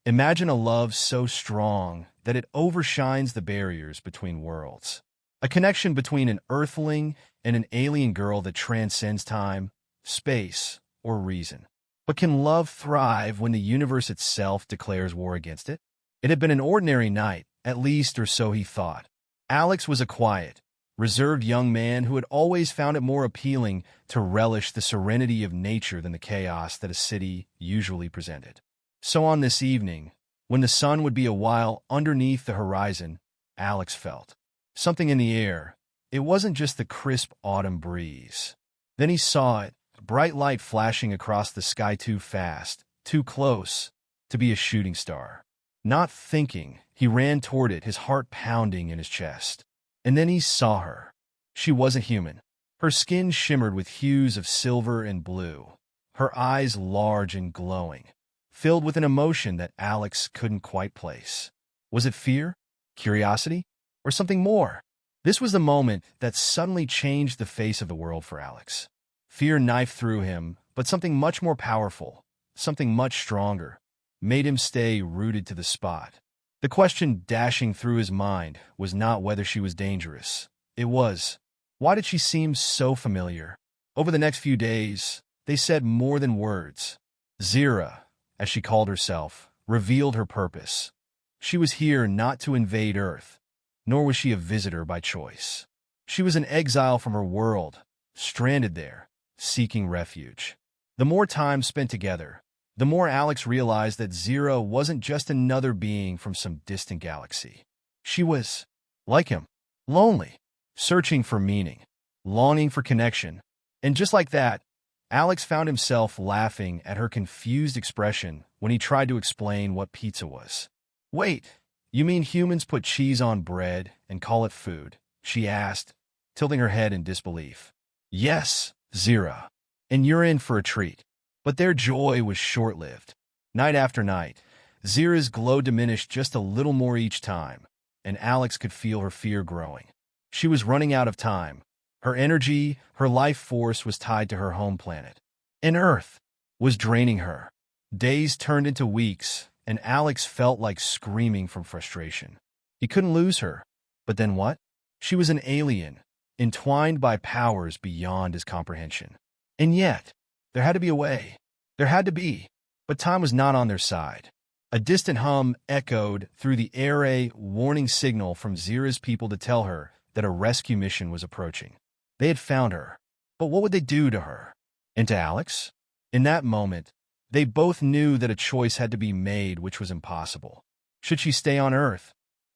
Imagine a love so strong that it overshines the barriers between worlds. A connection between an earthling and an alien girl that transcends time, space, or reason. But can love thrive when the universe itself declares war against it? It had been an ordinary night, at least or so he thought. Alex was a quiet, reserved young man who had always found it more appealing to relish the serenity of nature than the chaos that a city usually presented. So on this evening, when the sun would be a while underneath the horizon, Alex felt something in the air. It wasn't just the crisp autumn breeze. Then he saw it, a bright light flashing across the sky too fast, too close, to be a shooting star. Not thinking, he ran toward it, his heart pounding in his chest. And then he saw her. She wasn't human. Her skin shimmered with hues of silver and blue, her eyes large and glowing, filled with an emotion that Alex couldn't quite place. Was it fear, curiosity, or something more? This was the moment that suddenly changed the face of the world for Alex. Fear knifed through him, but something much more powerful, something much stronger, made him stay rooted to the spot. The question dashing through his mind was not whether she was dangerous. It was, why did she seem so familiar? Over the next few days, they said more than words. Zira, as she called herself, revealed her purpose. She was here not to invade Earth, nor was she a visitor by choice. She was an exile from her world, stranded there, seeking refuge. The more time spent together, the more Alex realized that Zira wasn't just another being from some distant galaxy. She was, like him, lonely, searching for meaning, longing for connection. And just like that, Alex found himself laughing at her confused expression when he tried to explain what pizza was. "Wait, you mean humans put cheese on bread and call it food?" she asked, tilting her head in disbelief. "Yes, Zira. And you're in for a treat." But their joy was short-lived. Night after night, Zira's glow diminished just a little more each time, and Alex could feel her fear growing. She was running out of time. Her energy, her life force was tied to her home planet. And Earth was draining her. Days turned into weeks, and Alex felt like screaming from frustration. He couldn't lose her. But then what? She was an alien, entwined by powers beyond his comprehension. And yet, there had to be a way. There had to be. But time was not on their side. A distant hum echoed through the air, a warning signal from Zira's people to tell her that a rescue mission was approaching. They had found her. But what would they do to her? And to Alex? In that moment, they both knew that a choice had to be made, which was impossible. Should she stay on Earth,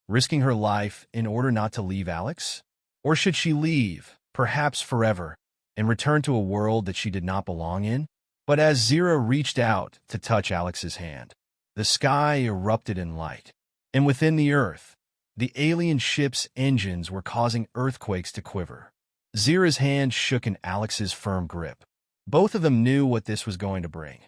risking her life in order not to leave Alex? Or should she leave, perhaps forever, and return to a world that she did not belong in? But as Zira reached out to touch Alex's hand, the sky erupted in light. And within the Earth, the alien ship's engines were causing earthquakes to quiver. Zira's hand shook in Alex's firm grip. Both of them knew what this was going to bring.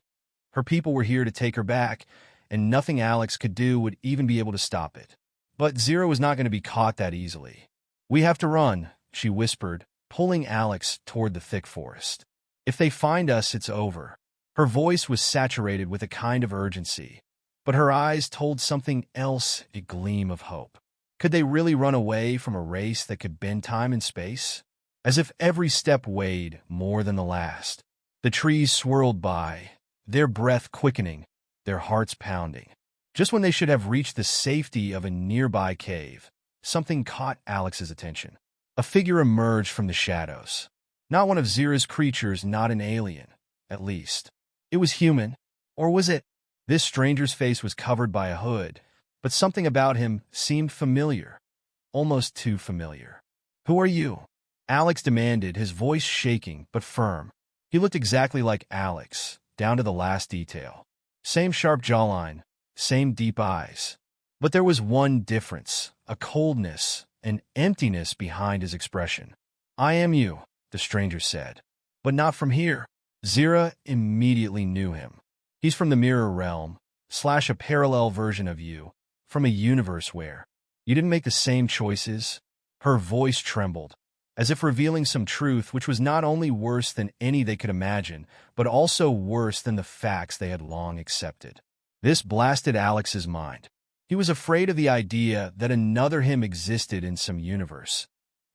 Her people were here to take her back, and nothing Alex could do would even be able to stop it. But Zira was not going to be caught that easily. "We have to run," she whispered, pulling Alex toward the thick forest. "If they find us, it's over." Her voice was saturated with a kind of urgency, but her eyes told something else, a gleam of hope. Could they really run away from a race that could bend time and space? As if every step weighed more than the last. The trees swirled by, their breath quickening, their hearts pounding. Just when they should have reached the safety of a nearby cave, something caught Alex's attention. A figure emerged from the shadows. Not one of Zira's creatures, not an alien, at least. It was human, or was it? This stranger's face was covered by a hood, but something about him seemed familiar, almost too familiar. "Who are you?" Alex demanded, his voice shaking but firm. He looked exactly like Alex, down to the last detail. Same sharp jawline, same deep eyes. But there was one difference, a coldness, an emptiness behind his expression. "I am you," the stranger said. "But not from here." Zira immediately knew him. "He's from the mirror realm, / a parallel version of you, from a universe where you didn't make the same choices." Her voice trembled, as if revealing some truth which was not only worse than any they could imagine, but also worse than the facts they had long accepted. This blasted Alex's mind. He was afraid of the idea that another him existed in some universe.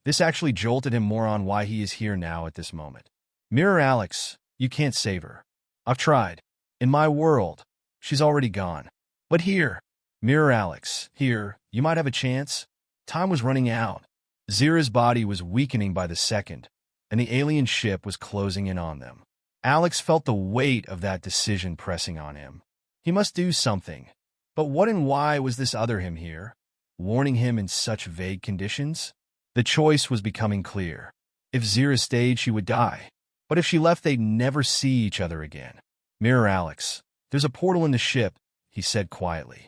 This actually jolted him more on why he is here now at this moment. Mirror Alex, you can't save her. I've tried. In my world, she's already gone. But here, Mirror Alex, here, you might have a chance. Time was running out. Zira's body was weakening by the second, and the alien ship was closing in on them. Alex felt the weight of that decision pressing on him. He must do something. But what and why was this other him here, warning him in such vague conditions? The choice was becoming clear. If Zira stayed, she would die. But if she left, they'd never see each other again. Mirror Alex, there's a portal in the ship, he said quietly.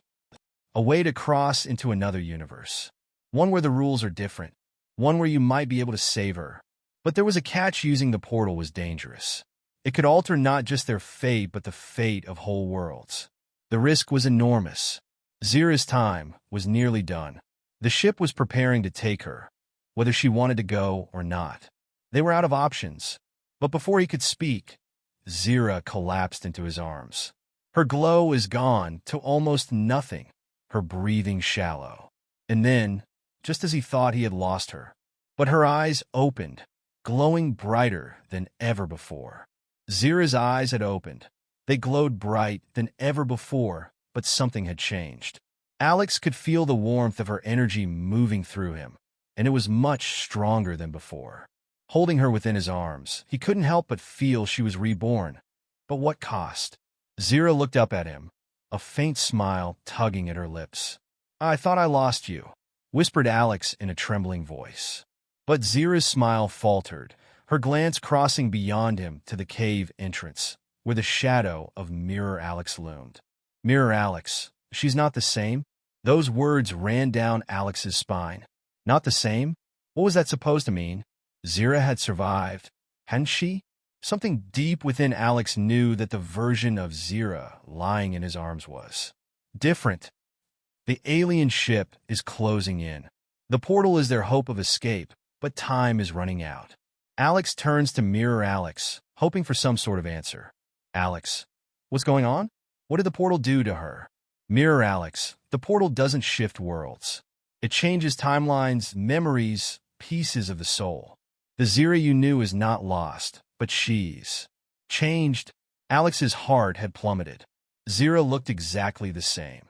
A way to cross into another universe. One where the rules are different. One where you might be able to save her. But there was a catch. Using the portal was dangerous. It could alter not just their fate, but the fate of whole worlds. The risk was enormous. Zira's time was nearly done. The ship was preparing to take her, whether she wanted to go or not. They were out of options. But before he could speak, Zira collapsed into his arms. Her glow was gone to almost nothing, her breathing shallow. And then, just as he thought he had lost her, but her eyes opened, glowing brighter than ever before. Zira's eyes had opened. They glowed bright than ever before, but something had changed. Alex could feel the warmth of her energy moving through him, and it was much stronger than before. Holding her within his arms, he couldn't help but feel she was reborn. But what cost? Zira looked up at him, a faint smile tugging at her lips. I thought I lost you, whispered Alex in a trembling voice. But Zira's smile faltered, her glance crossing beyond him to the cave entrance, where the shadow of Mirror Alex loomed. Mirror Alex, she's not the same? Those words ran down Alex's spine. Not the same? What was that supposed to mean? Zira had survived, hadn't she? Something deep within Alex knew that the version of Zira lying in his arms was different. The alien ship is closing in. The portal is their hope of escape, but time is running out. Alex turns to Mirror Alex, hoping for some sort of answer. Alex, what's going on? What did the portal do to her? Mirror Alex, the portal doesn't shift worlds. It changes timelines, memories, pieces of the soul. The Zira you knew is not lost, but she's changed. Alex's heart had plummeted. Zira looked exactly the same.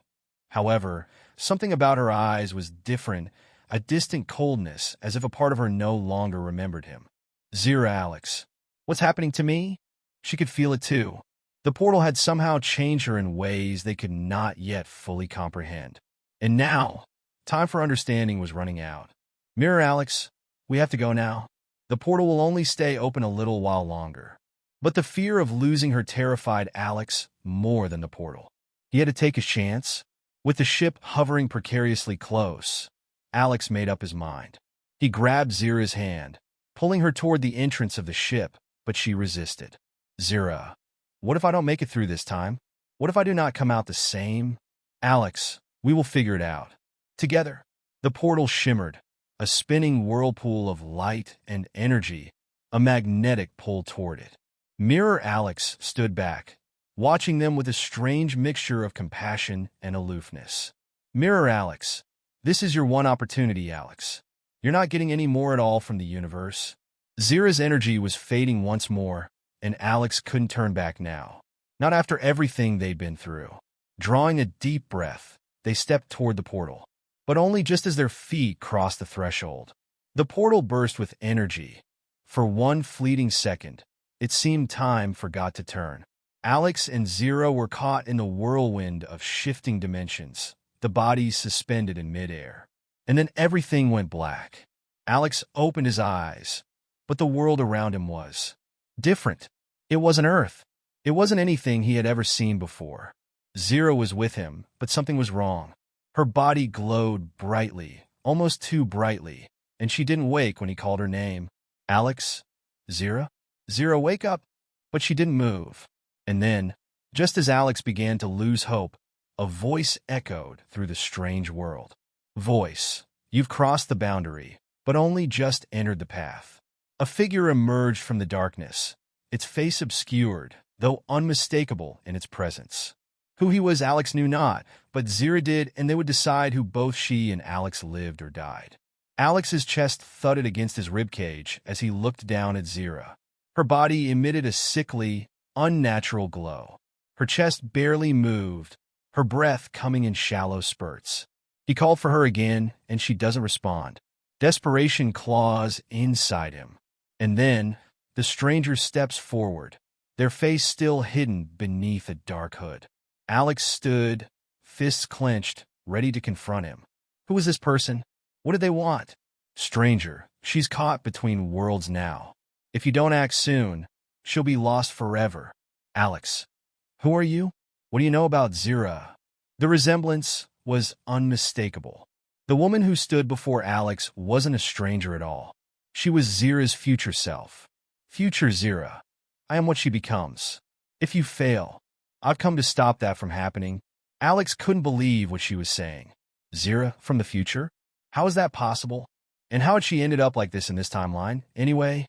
However, something about her eyes was different, a distant coldness, as if a part of her no longer remembered him. Zira Alex, what's happening to me? She could feel it too. The portal had somehow changed her in ways they could not yet fully comprehend. And now, time for understanding was running out. Mirror Alex, we have to go now. The portal will only stay open a little while longer. But the fear of losing her terrified Alex more than the portal. He had to take his chance. With the ship hovering precariously close, Alex made up his mind. He grabbed Zira's hand, pulling her toward the entrance of the ship, but she resisted. Zira, what if I don't make it through this time? What if I do not come out the same? Alex, we will figure it out. Together. The portal shimmered, a spinning whirlpool of light and energy, a magnetic pull toward it. Mirror Alex stood back, watching them with a strange mixture of compassion and aloofness. Mirror Alex, this is your one opportunity, Alex. You're not getting any more at all from the universe. Zira's energy was fading once more, and Alex couldn't turn back now. Not after everything they'd been through. Drawing a deep breath, they stepped toward the portal. But only just as their feet crossed the threshold. The portal burst with energy. For one fleeting second, it seemed time forgot to turn. Alex and Zira were caught in the whirlwind of shifting dimensions, the bodies suspended in midair. And then everything went black. Alex opened his eyes, but the world around him was different. It wasn't Earth. It wasn't anything he had ever seen before. Zira was with him, but something was wrong. Her body glowed brightly, almost too brightly, and she didn't wake when he called her name. Alex? Zira? Zira, wake up! But she didn't move. And then, just as Alex began to lose hope, a voice echoed through the strange world. Voice, you've crossed the boundary, but only just entered the path. A figure emerged from the darkness, its face obscured, though unmistakable in its presence. Who he was, Alex knew not, but Zira did, and they would decide who both she and Alex lived or died. Alex's chest thudded against his ribcage as he looked down at Zira. Her body emitted a sickly, unnatural glow. Her chest barely moved, her breath coming in shallow spurts. He called for her again, and she doesn't respond. Desperation claws inside him. And then, the stranger steps forward, their face still hidden beneath a dark hood. Alex stood, fists clenched, ready to confront him. Who was this person? What did they want? Stranger, she's caught between worlds now. If you don't act soon, she'll be lost forever. Alex, who are you? What do you know about Zira? The resemblance was unmistakable. The woman who stood before Alex wasn't a stranger at all. She was Zira's future self. Future Zira. I am what she becomes. If you fail, I've come to stop that from happening. Alex couldn't believe what she was saying. Zira from the future? How is that possible? And how had she ended up like this in this timeline, anyway?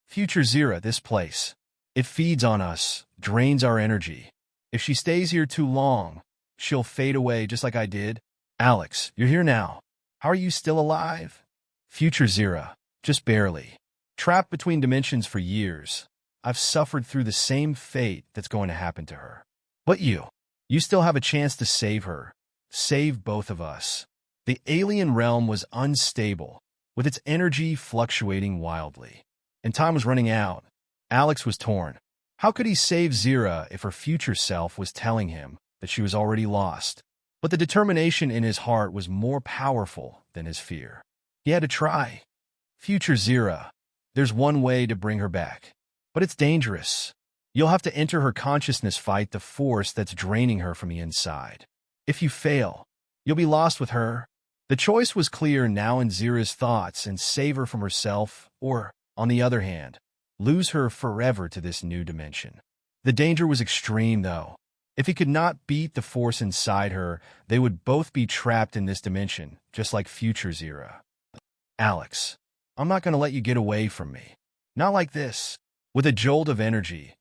Future Zira, this place. It feeds on us, drains our energy. If she stays here too long, she'll fade away just like I did. Alex, you're here now. How are you still alive? Future Zira, just barely. Trapped between dimensions for years, I've suffered through the same fate that's going to happen to her. But you still have a chance to save her. Save both of us. The alien realm was unstable, with its energy fluctuating wildly. And time was running out. Alex was torn. How could he save Zira if her future self was telling him that she was already lost? But the determination in his heart was more powerful than his fear. He had to try. Future Zira, there's one way to bring her back. But it's dangerous. You'll have to enter her consciousness, fight the force that's draining her from the inside. If you fail, you'll be lost with her. The choice was clear now in Zira's thoughts, and save her from herself, or, on the other hand, lose her forever to this new dimension. The danger was extreme, though. If he could not beat the force inside her, they would both be trapped in this dimension, just like future Zira. Alex, I'm not going to let you get away from me. Not like this. With a jolt of energy,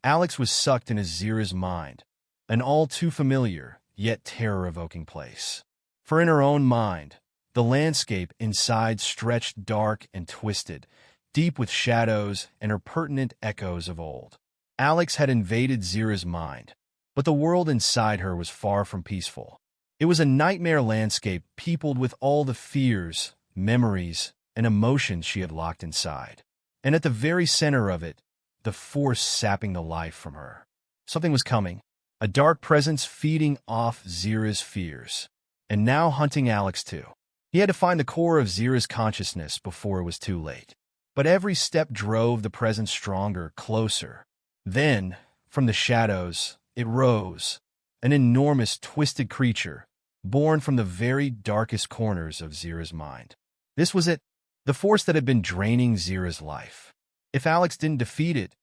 Alex was sucked into Zira's mind, an all too familiar, yet terror-evoking place. For in her own mind, the landscape inside stretched dark and twisted, deep with shadows and her pertinent echoes of old. Alex had invaded Zira's mind, but the world inside her was far from peaceful. It was a nightmare landscape peopled with all the fears, memories, and emotions she had locked inside. And at the very center of it, the force sapping the life from her. Something was coming, a dark presence feeding off Zira's fears, and now hunting Alex too. He had to find the core of Zira's consciousness before it was too late. But every step drove the presence stronger, closer. Then, from the shadows, it rose, an enormous, twisted creature, born from the very darkest corners of Zira's mind. This was it, the force that had been draining Zira's life. If Alex didn't defeat it,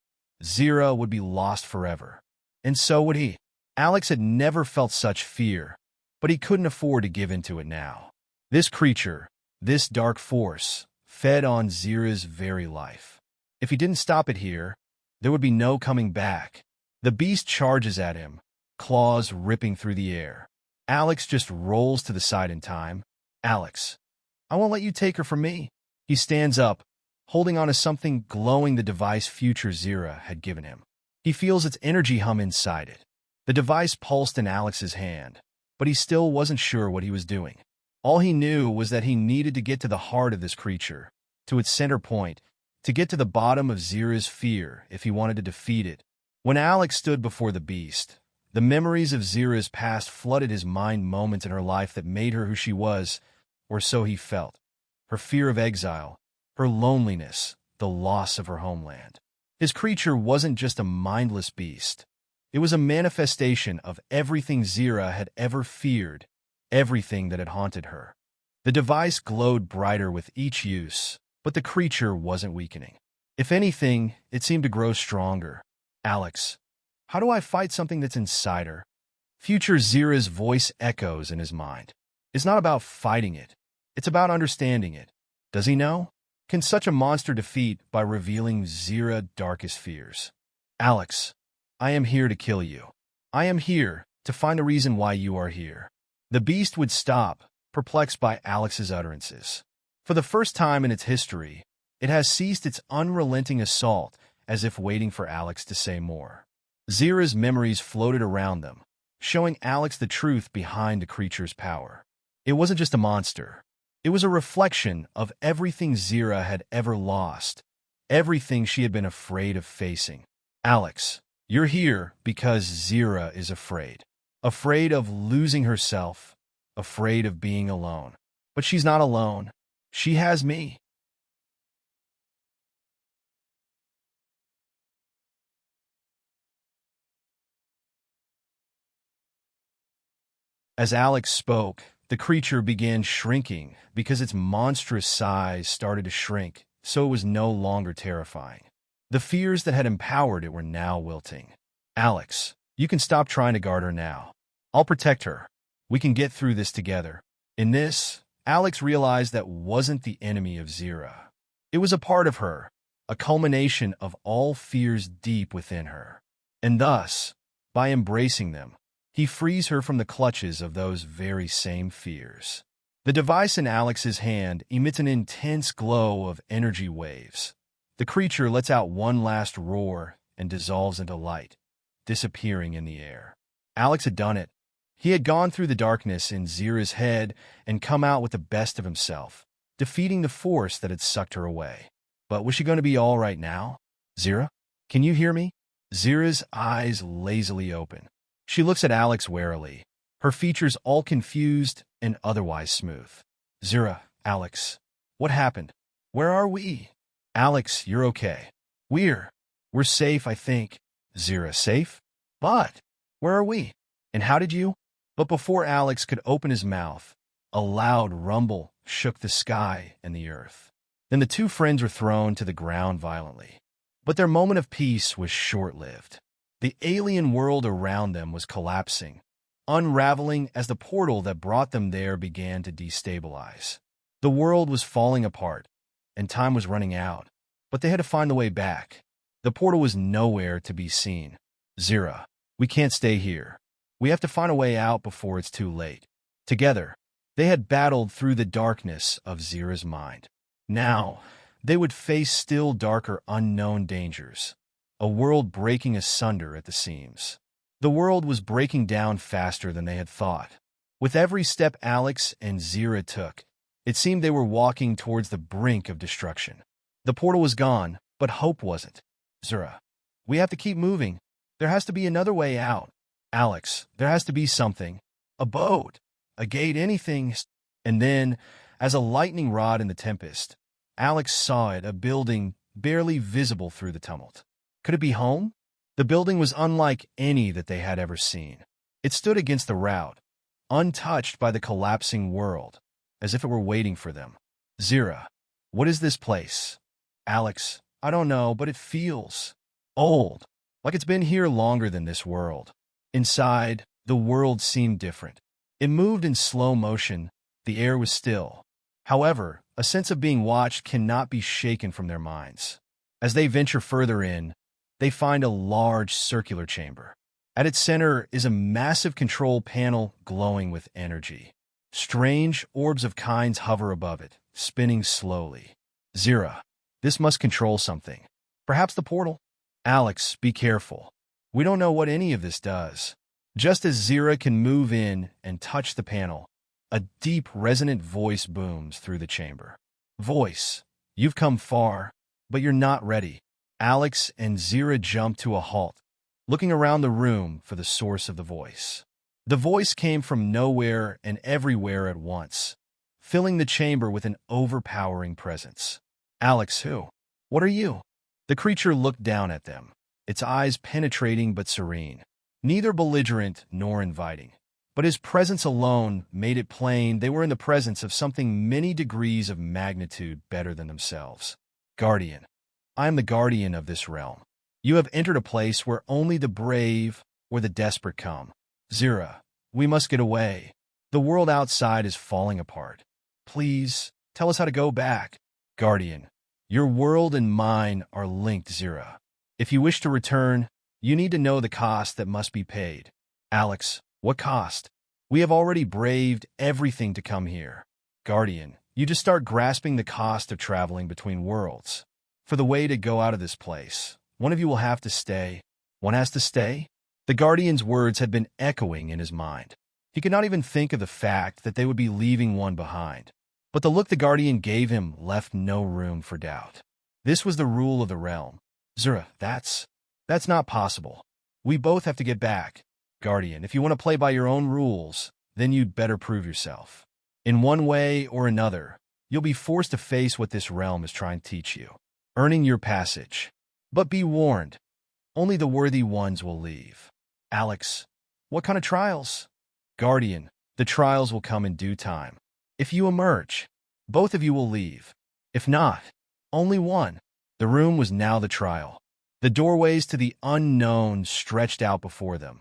Zira would be lost forever. And so would he. Alex had never felt such fear, but he couldn't afford to give in to it now. This creature, this dark force, fed on Zira's very life. If he didn't stop it here, there would be no coming back. The beast charges at him, claws ripping through the air. Alex just rolls to the side in time. Alex, I won't let you take her from me. He stands up, holding on to something glowing, the device future Zira had given him. He feels its energy hum inside it. The device pulsed in Alex's hand, but he still wasn't sure what he was doing. All he knew was that he needed to get to the heart of this creature, to its center point, to get to the bottom of Zira's fear if he wanted to defeat it. When Alex stood before the beast, the memories of Zira's past flooded his mind, moments in her life that made her who she was, or so he felt. Her fear of exile, her loneliness, the loss of her homeland. His creature wasn't just a mindless beast. It was a manifestation of everything Zira had ever feared, everything that had haunted her. The device glowed brighter with each use, but the creature wasn't weakening. If anything, it seemed to grow stronger. Alex, how do I fight something that's inside her? Future Zira's voice echoes in his mind. It's not about fighting it. It's about understanding it. Does he know? Can such a monster defeat by revealing Zira's darkest fears? Alex, I am here to kill you. I am here to find a reason why you are here. The beast would stop, perplexed by Alex's utterances. For the first time in its history, it has ceased its unrelenting assault, as if waiting for Alex to say more. Zira's memories floated around them, showing Alex the truth behind the creature's power. It wasn't just a monster. It was a reflection of everything Zira had ever lost, everything she had been afraid of facing. Alex, you're here because Zira is afraid. Afraid of losing herself, afraid of being alone. But she's not alone. She has me. As Alex spoke, the creature began shrinking because its monstrous size started to shrink, so it was no longer terrifying. The fears that had empowered it were now wilting. Alex, you can stop trying to guard her now. I'll protect her. We can get through this together. In this, Alex realized that wasn't the enemy of Zira. It was a part of her, a culmination of all fears deep within her. And thus, by embracing them, he frees her from the clutches of those very same fears. The device in Alex's hand emits an intense glow of energy waves. The creature lets out one last roar and dissolves into light, disappearing in the air. Alex had done it. He had gone through the darkness in Zira's head and come out with the best of himself, defeating the force that had sucked her away. But was she going to be all right now? Zira? Can you hear me? Zira's eyes lazily open. She looks at Alex warily, her features all confused and otherwise smooth. Zira, Alex, what happened? Where are we? Alex, you're okay. We're safe, I think. Zira, safe? But where are we? And how did you? But before Alex could open his mouth, a loud rumble shook the sky and the earth. Then the two friends were thrown to the ground violently. But their moment of peace was short-lived. The alien world around them was collapsing, unraveling as the portal that brought them there began to destabilize. The world was falling apart, and time was running out, but they had to find the way back. The portal was nowhere to be seen. Zira, we can't stay here. We have to find a way out before it's too late. Together, they had battled through the darkness of Zira's mind. Now, they would face still darker unknown dangers. A world breaking asunder at the seams. The world was breaking down faster than they had thought. With every step Alex and Zira took, it seemed they were walking towards the brink of destruction. The portal was gone, but hope wasn't. Zira, we have to keep moving. There has to be another way out. Alex, there has to be something. A boat, a gate, anything. And then, as a lightning rod in the tempest, Alex saw it, a building barely visible through the tumult. Could it be home? The building was unlike any that they had ever seen. It stood against the route, untouched by the collapsing world, as if it were waiting for them. Zira, what is this place? Alex, I don't know, but it feels old, like it's been here longer than this world. Inside, the world seemed different. It moved in slow motion, the air was still. However, a sense of being watched cannot be shaken from their minds. As they venture further in, they find a large circular chamber. At its center is a massive control panel glowing with energy. Strange orbs of kinds hover above it, spinning slowly. Zira, this must control something. Perhaps the portal? Alex, be careful. We don't know what any of this does. Just as Zira can move in and touch the panel, a deep, resonant voice booms through the chamber. Voice, you've come far, but you're not ready. Alex and Zira jump to a halt, looking around the room for the source of the voice. The voice came from nowhere and everywhere at once, filling the chamber with an overpowering presence. Alex, who? What are you? The creature looked down at them, its eyes penetrating but serene, neither belligerent nor inviting. But his presence alone made it plain they were in the presence of something many degrees of magnitude better than themselves. Guardian, I am the guardian of this realm. You have entered a place where only the brave or the desperate come. Zira, we must get away. The world outside is falling apart. Please, tell us how to go back. Guardian, your world and mine are linked, Zira. If you wish to return, you need to know the cost that must be paid. Alex, What cost? We have already braved everything to come here. Guardian, you just start grasping the cost of traveling between worlds. For the way to go out of this place, one of you will have to stay. One has to stay? The Guardian's words had been echoing in his mind. He could not even think of the fact that they would be leaving one behind. But the look the Guardian gave him left no room for doubt. This was the rule of the realm. Zura, that's not possible. We both have to get back. Guardian, if you want to play by your own rules, then you'd better prove yourself. In one way or another, you'll be forced to face what this realm is trying to teach you, earning your passage. But be warned, only the worthy ones will leave. Alex, what kind of trials? Guardian, the trials will come in due time. If you emerge, both of you will leave. If not, only one. The room was now the trial. The doorways to the unknown stretched out before them,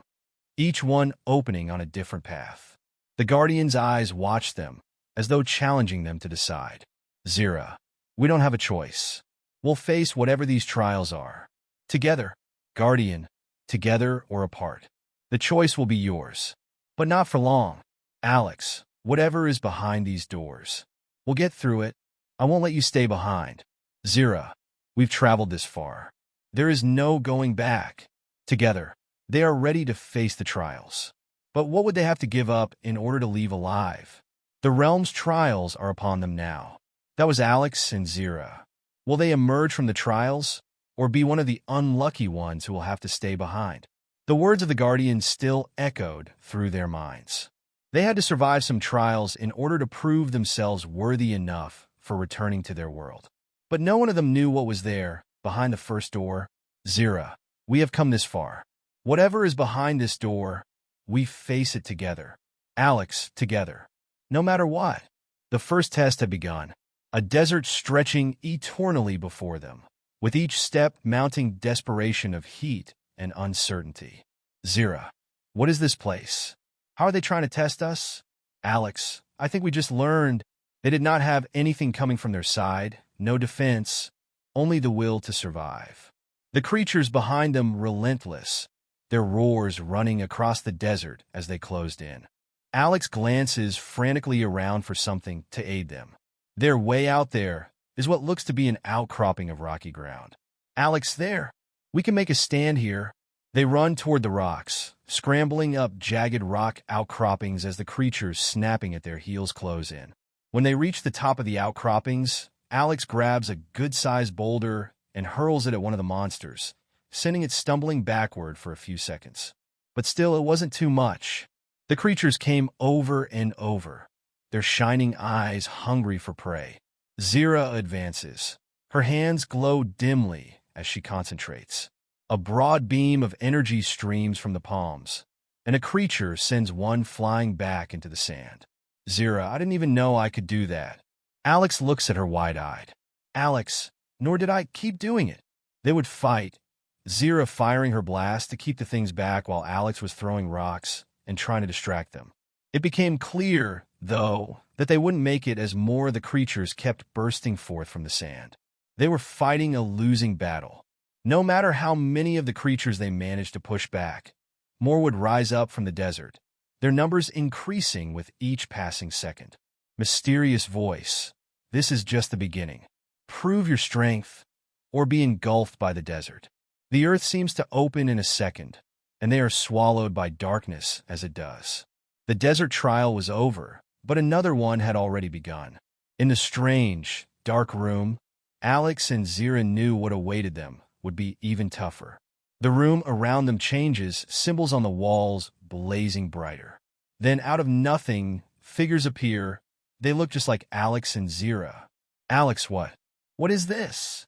each one opening on a different path. The Guardian's eyes watched them, as though challenging them to decide. Zira, we don't have a choice. We'll face whatever these trials are. Together, Guardian, together or apart. The choice will be yours. But not for long. Alex, whatever is behind these doors, we'll get through it. I won't let you stay behind. Zira, we've traveled this far. There is no going back. Together, they are ready to face the trials. But what would they have to give up in order to leave alive? The realm's trials are upon them now. That was Alex and Zira. Will they emerge from the trials, or be one of the unlucky ones who will have to stay behind? The words of the Guardian still echoed through their minds. They had to survive some trials in order to prove themselves worthy enough for returning to their world. But no one of them knew what was there, behind the first door. Zira, we have come this far. Whatever is behind this door, we face it together. Alex, together. No matter what. The first test had begun, a desert stretching eternally before them, with each step mounting desperation of heat and uncertainty. Zira, what is this place? How are they trying to test us? Alex, I think we just learned they did not have anything coming from their side, no defense, only the will to survive. The creatures behind them relentless, their roars running across the desert as they closed in. Alex glances frantically around for something to aid them. Their way out there is what looks to be an outcropping of rocky ground. Alex, there. We can make a stand here. They run toward the rocks, scrambling up jagged rock outcroppings as the creatures snapping at their heels close in. When they reach the top of the outcroppings, Alex grabs a good-sized boulder and hurls it at one of the monsters, sending it stumbling backward for a few seconds. But still, it wasn't too much. The creatures came over and over, their shining eyes hungry for prey. Zira advances. Her hands glow dimly as she concentrates. A broad beam of energy streams from the palms, and a creature sends one flying back into the sand. Zira, I didn't even know I could do that. Alex looks at her wide-eyed. Alex, nor did I keep doing it. They would fight, Zira firing her blast to keep the things back while Alex was throwing rocks and trying to distract them. It became clear, though, that they wouldn't make it as more of the creatures kept bursting forth from the sand. They were fighting a losing battle. No matter how many of the creatures they managed to push back, more would rise up from the desert, their numbers increasing with each passing second. Mysterious voice. This is just the beginning. Prove your strength, or be engulfed by the desert. The earth seems to open in a second, and they are swallowed by darkness as it does. The desert trial was over, but another one had already begun. In the strange, dark room, Alex and Zira knew what awaited them would be even tougher. The room around them changes, symbols on the walls blazing brighter. Then out of nothing, figures appear. They look just like Alex and Zira. Alex, what? What is this?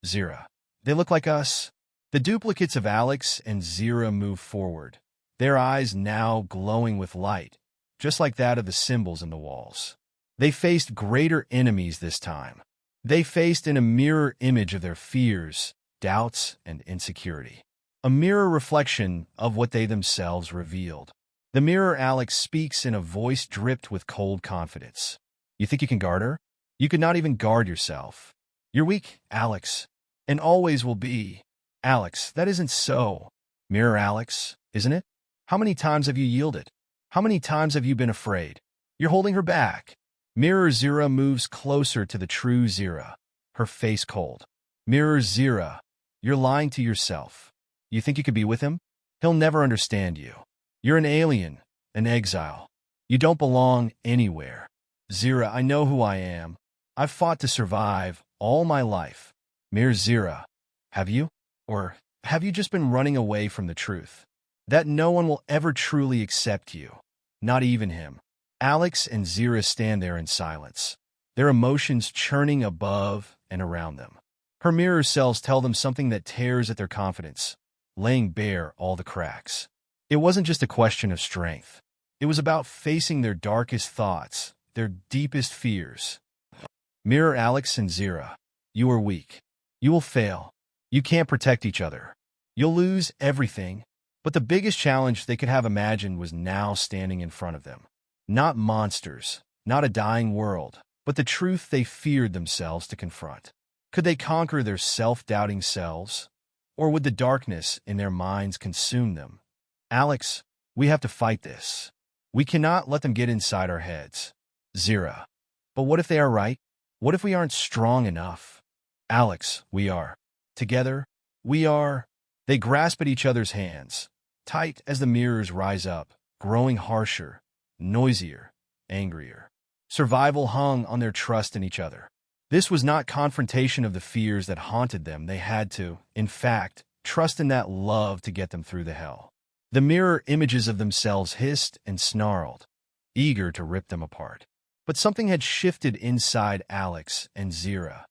Zira. They look like us. The duplicates of Alex and Zira move forward, their eyes now glowing with light, just like that of the symbols in the walls. They faced greater enemies this time. They faced in a mirror image of their fears, doubts, and insecurity. A mirror reflection of what they themselves revealed. The mirror Alex speaks in a voice dripped with cold confidence. You think you can guard her? You could not even guard yourself. You're weak, Alex, and always will be. Alex, that isn't so. Mirror Alex, isn't it? How many times have you yielded? How many times have you been afraid? You're holding her back. Mirror Zira moves closer to the true Zira, her face cold. Mirror Zira, you're lying to yourself. You think you could be with him? He'll never understand you. You're an alien, an exile. You don't belong anywhere. Zira, I know who I am. I've fought to survive all my life. Mirror Zira, have you? Or have you just been running away from the truth? That no one will ever truly accept you. Not even him. Alex and Zira stand there in silence, their emotions churning above and around them. Her mirror cells tell them something that tears at their confidence, laying bare all the cracks. It wasn't just a question of strength. It was about facing their darkest thoughts, their deepest fears. Mirror Alex and Zira, you are weak. You will fail. You can't protect each other. You'll lose everything. But the biggest challenge they could have imagined was now standing in front of them. Not monsters, not a dying world, but the truth they feared themselves to confront. Could they conquer their self-doubting selves? Or would the darkness in their minds consume them? Alex, we have to fight this. We cannot let them get inside our heads. Zira. But what if they are right? What if we aren't strong enough? Alex, we are. Together, we are. They grasp at each other's hands, tight as the mirrors rise up, growing harsher, noisier, angrier. Survival hung on their trust in each other. This was not confrontation of the fears that haunted them. They had to, in fact, trust in that love to get them through the hell. The mirror images of themselves hissed and snarled, eager to rip them apart. But something had shifted inside Alex and Zira.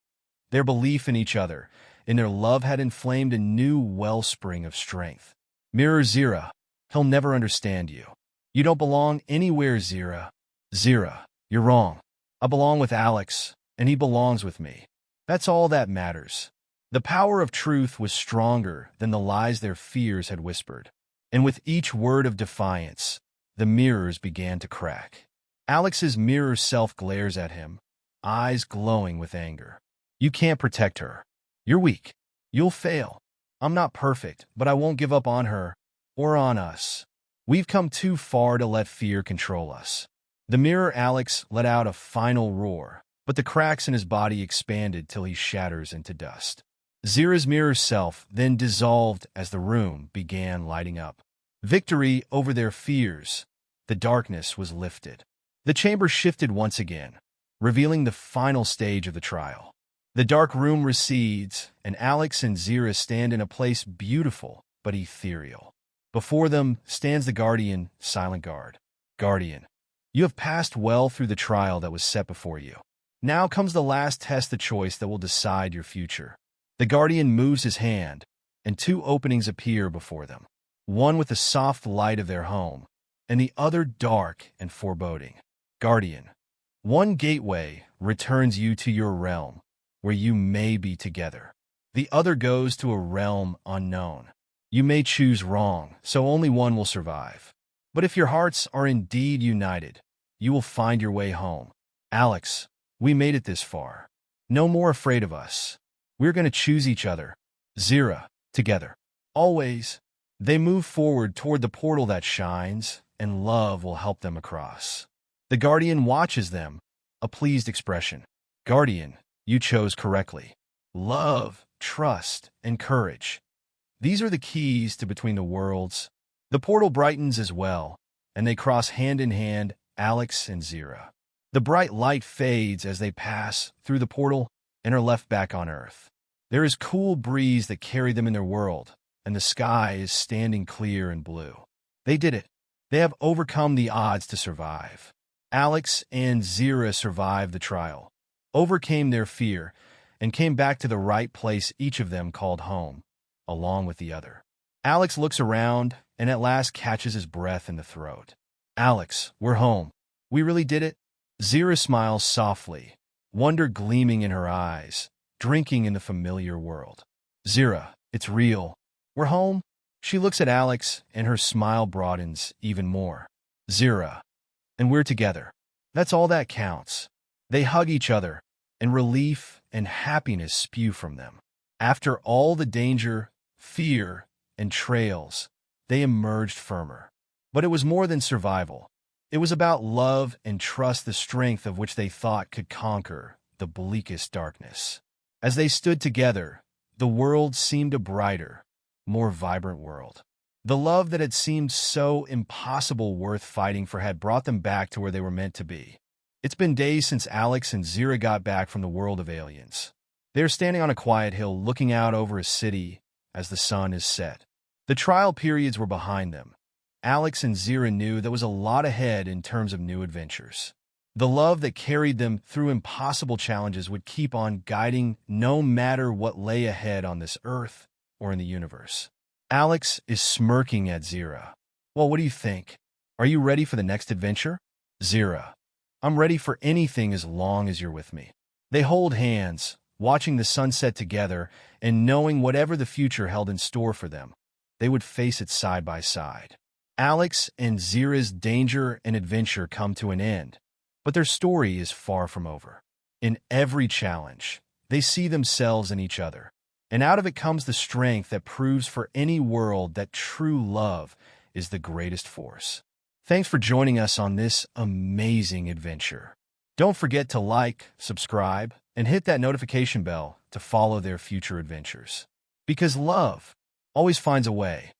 Their belief in each other, in their love, had inflamed a new wellspring of strength. Mirror Zira, he'll never understand you. You don't belong anywhere, Zira. Zira, you're wrong. I belong with Alex, and he belongs with me. That's all that matters. The power of truth was stronger than the lies their fears had whispered. And with each word of defiance, the mirrors began to crack. Alex's mirror self glares at him, eyes glowing with anger. You can't protect her. You're weak. You'll fail. I'm not perfect, but I won't give up on her or on us. We've come too far to let fear control us. The mirror Alex let out a final roar, but the cracks in his body expanded till he shatters into dust. Zira's mirror self then dissolved as the room began lighting up. Victory over their fears. The darkness was lifted. The chamber shifted once again, revealing the final stage of the trial. The dark room recedes, and Alex and Zira stand in a place beautiful but ethereal. Before them stands the Guardian, silent guard. Guardian, you have passed well through the trial that was set before you. Now comes the last test, the choice that will decide your future. The Guardian moves his hand, and two openings appear before them, one with the soft light of their home, and the other dark and foreboding. Guardian, one gateway returns you to your realm, where you may be together. The other goes to a realm unknown. You may choose wrong, so only one will survive. But if your hearts are indeed united, you will find your way home. Alex, we made it this far. No more afraid of us. We're going to choose each other. Zira, together. Always. They move forward toward the portal that shines, and love will help them across. The Guardian watches them, a pleased expression. Guardian, you chose correctly. Love, trust, and courage. These are the keys to between the worlds. The portal brightens as well, and they cross hand in hand, Alex and Zira. The bright light fades as they pass through the portal and are left back on Earth. There is cool breeze that carry them in their world, and the sky is standing clear and blue. They did it. They have overcome the odds to survive. Alex and Zira survived the trial, overcame their fear, and came back to the right place each of them called home, along with the other. Alex looks around and at last catches his breath in the throat. Alex, we're home. We really did it? Zira smiles softly, wonder gleaming in her eyes, drinking in the familiar world. Zira, it's real. We're home? She looks at Alex and her smile broadens even more. Zira, and we're together. That's all that counts. They hug each other, and relief and happiness spew from them. After all the danger, fear, and trails, they emerged firmer. But it was more than survival. It was about love and trust, the strength of which they thought could conquer the bleakest darkness. As they stood together, the world seemed a brighter, more vibrant world. The love that had seemed so impossible worth fighting for had brought them back to where they were meant to be. It's been days since Alex and Zira got back from the world of aliens. They are standing on a quiet hill looking out over a city as the sun is set. The trial periods were behind them. Alex and Zira knew there was a lot ahead in terms of new adventures. The love that carried them through impossible challenges would keep on guiding no matter what lay ahead on this earth or in the universe. Alex is smirking at Zira. Well, what do you think? Are you ready for the next adventure? Zira. I'm ready for anything as long as you're with me. They hold hands, watching the sunset together and knowing whatever the future held in store for them, they would face it side by side. Alex and Zira's danger and adventure come to an end, but their story is far from over. In every challenge, they see themselves in each other, and out of it comes the strength that proves for any world that true love is the greatest force. Thanks for joining us on this amazing adventure. Don't forget to like, subscribe, and hit that notification bell to follow their future adventures. Because love always finds a way.